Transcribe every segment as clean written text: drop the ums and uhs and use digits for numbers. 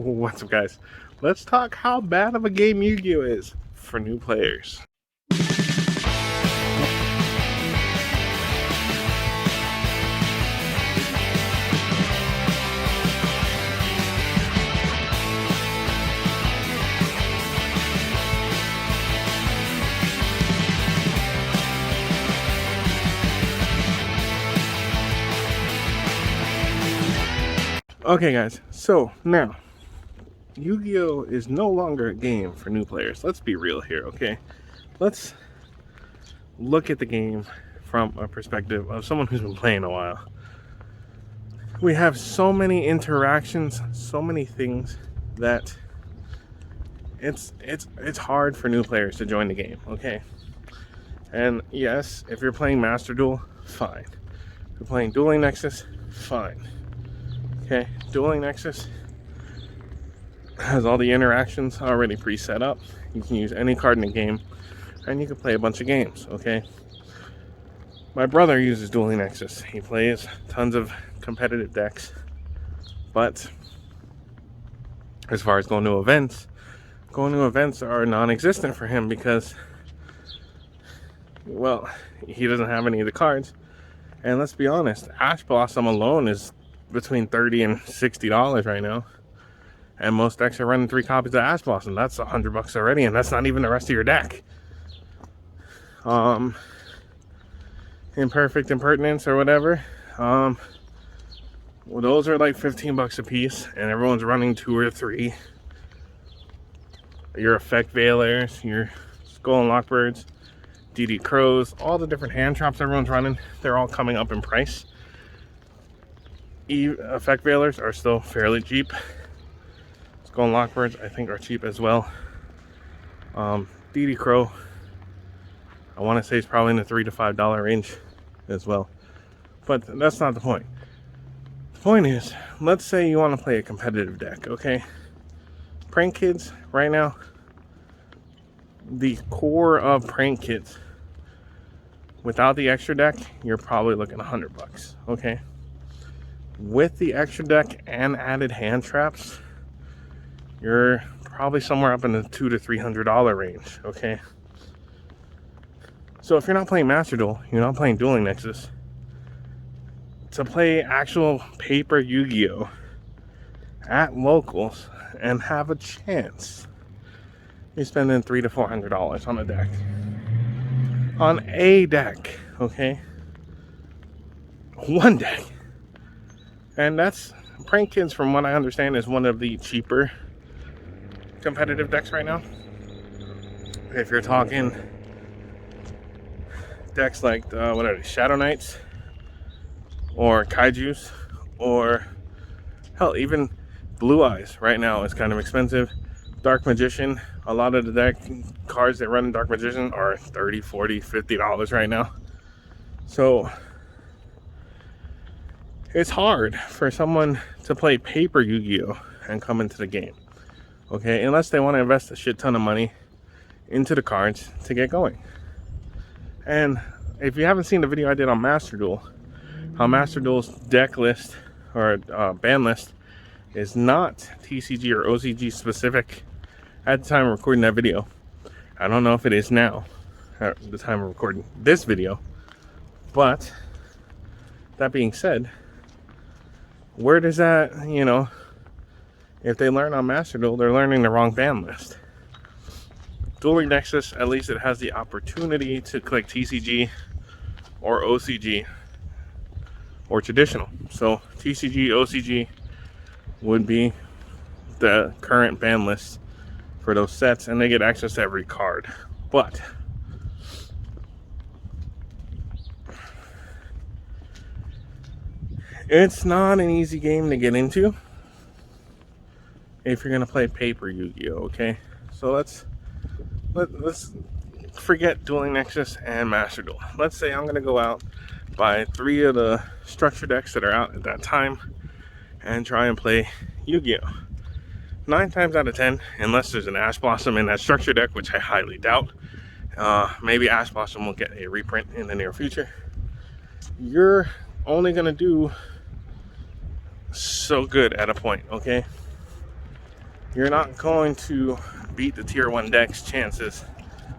What's up, guys? Let's talk how bad of a game Yu-Gi-Oh is for new players. Okay, guys, so now Yu-Gi-Oh is no longer a game for new players. Let's be real here, okay? Let's look at the game from a perspective of someone who's been playing a while. We have so many interactions, so many things that it's hard for new players to join the game, okay? And yes, if you're playing Master Duel, fine. If you're playing Dueling Nexus, fine. Okay, Dueling Nexus has all the interactions already pre-set up. You can use any card in the game, and you can play a bunch of games, okay? My brother uses Dueling Nexus. He plays tons of competitive decks, but as far as going to events are non-existent for him because, well, he doesn't have any of the cards. And let's be honest, Ash Blossom alone is between $30 and $60 right now, and most decks are running 3 copies of Ash Blossom. That's $100 already, and that's not even the rest of your deck. Imperfect Impertinence or whatever, well, those are like $15 a piece, and everyone's running 2 or 3. Your Effect Veilers, your Skull and Lockbirds, DD Crows, all the different hand traps everyone's running, they're all coming up in price. Effect Veilers are still fairly cheap. Skull and Lockbirds, I think, are cheap as well. DD Crow, I want to say it's probably in the $3 to $5 range as well. But that's not the point. The point is, let's say you want to play a competitive deck, okay? Prank Kids, right now, the core of Prank Kids, without the extra deck, you're probably looking $100, okay? With the extra deck and added hand traps, you're probably somewhere up in the $200 to $300 range, okay? So if you're not playing Master Duel, you're not playing Dueling Nexus, to play actual paper Yu-Gi-Oh at locals and have a chance, you're spending $300 to $400 on a deck. On a deck, okay? One deck. And that's, Prank Kids, from what I understand, is one of the cheaper competitive decks right now. If you're talking decks like, what are they, Shadow Knights, or Kaijus, or hell, even Blue Eyes right now is kind of expensive. Dark Magician, a lot of the deck cards that run in Dark Magician are $30, $40, $50 right now. So it's hard for someone to play paper Yu-Gi-Oh and come into the game, okay? Unless they want to invest a shit ton of money into the cards to get going. And if you haven't seen the video I did on Master Duel, how Master Duel's deck list or ban list is not TCG or OCG specific at the time of recording that video. I don't know if it is now at the time of recording this video, but that being said, where does that, you know, if they learn on Master Duel, they're learning the wrong ban list. Dueling Nexus, at least it has the opportunity to click TCG or OCG or traditional. So TCG, OCG would be the current ban list for those sets, and they get access to every card. But it's not an easy game to get into if you're gonna play paper Yu-Gi-Oh, okay? So let's forget Dueling Nexus and Master Duel. Let's say I'm gonna go out, buy 3 of the structure decks that are out at that time, and try and play Yu-Gi-Oh. 9 times out of 10, unless there's an Ash Blossom in that structure deck, which I highly doubt, maybe Ash Blossom will get a reprint in the near future, you're only gonna do so good at a point, okay? you're not going to beat the tier 1 decks, chances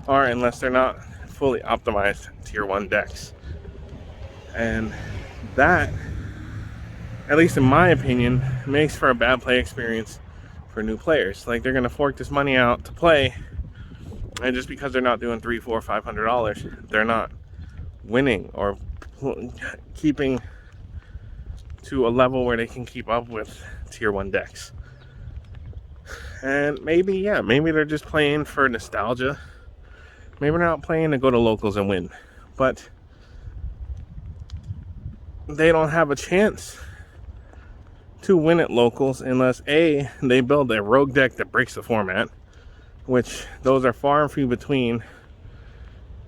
are, unless they're not fully optimized tier 1 decks. And that, at least in my opinion, makes for a bad play experience for new players. Like, they're gonna fork this money out to play, and just because they're not doing $300, $400, $500, they're not winning or keeping to a level where they can keep up with tier 1 decks. And maybe, yeah, maybe they're just playing for nostalgia. Maybe they're not playing to go to locals and win, but they don't have a chance to win at locals unless A, they build a rogue deck that breaks the format, which those are far and few between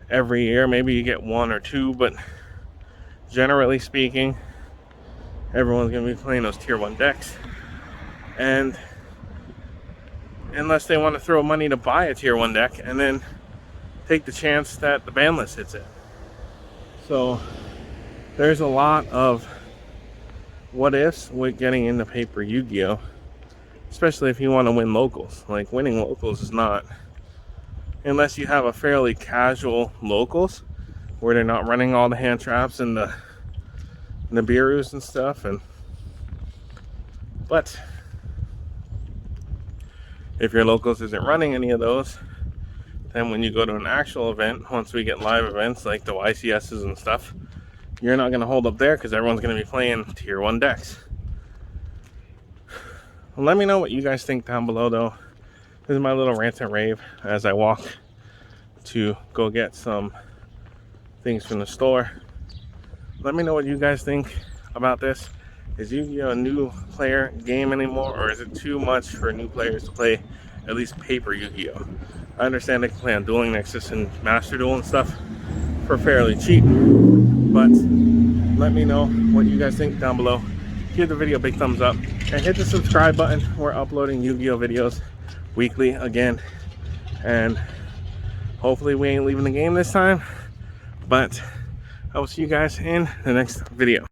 every year. Maybe you get one or two, but generally speaking, everyone's going to be playing those tier 1 decks. And unless they want to throw money to buy a tier 1 deck and then take the chance that the ban list hits it. So there's a lot of what ifs with getting into paper Yu-Gi-Oh, especially if you want to win locals. Like, winning locals is not, unless you have a fairly casual locals where they're not running all the hand traps and the Nibiru's and stuff. But if your locals isn't running any of those, then when you go to an actual event, once we get live events like the YCSs and stuff, you're not going to hold up there because everyone's going to be playing tier 1 decks. Let me know what you guys think down below, though. This is my little rant and rave as I walk to go get some things from the store. Let me know what you guys think about this. Is Yu-Gi-Oh a new player game anymore, or is it too much for new players to play at least paper Yu-Gi-Oh? I understand they can play on Dueling, Nexus, and Master Duel and stuff for fairly cheap, but let me know what you guys think down below. Give the video a big thumbs up and hit the subscribe button. We're uploading Yu-Gi-Oh videos weekly again, and hopefully we ain't leaving the game this time, but I will see you guys in the next video.